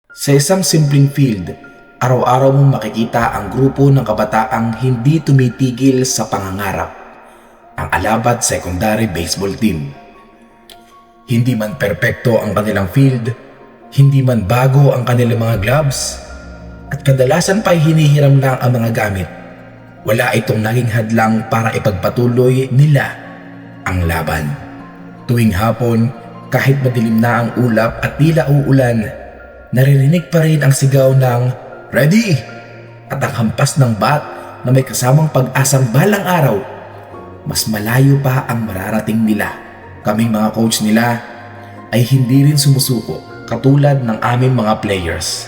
Sa isang simpleng field, araw-araw mong makikita ang grupo ng kabataang hindi tumitigil sa pangangarap. Ang Alabat Secondary Baseball Team. Hindi man perpekto ang kanilang field, hindi man bago ang kanilang mga gloves, at kadalasan pa'y hinihiram lang ang mga gamit. Wala itong naging hadlang para ipagpatuloy nila ang laban. Tuwing hapon, kahit madilim na ang ulap at tila uulan, naririnig pa rin ang sigaw ng "Ready!" at ang hampas ng bat na may kasamang pag-asang balang araw, mas malayo pa ang mararating nila. Kaming mga coach nila ay hindi rin sumusuko katulad ng aming mga players.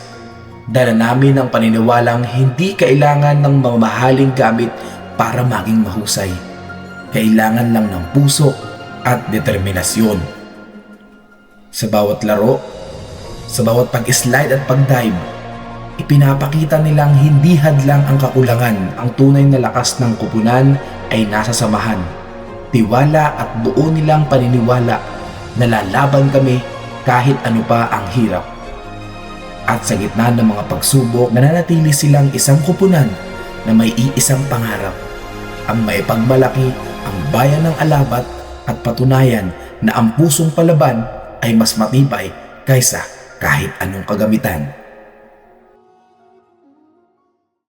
Dala namin ang paniniwalang hindi kailangan ng mamahaling gamit para maging mahusay. Kailangan lang ng puso at determinasyon. Sa bawat laro, sa bawat pag-slide at pag-dive, ipinapakita nilang hindi hadlang ang kakulangan. Ang tunay na lakas ng kupunan ay nasa samahan, tiwala at buo nilang paniniwala na lalaban kami kahit ano pa ang hirap. At sa gitna ng mga pagsubok, nananatili silang isang kupunan na may iisang pangarap, ang may pagmalaki ang bayan ng Alabat at patunayan na ang pusong palaban ay mas matibay kaysa kahit anong kagamitan.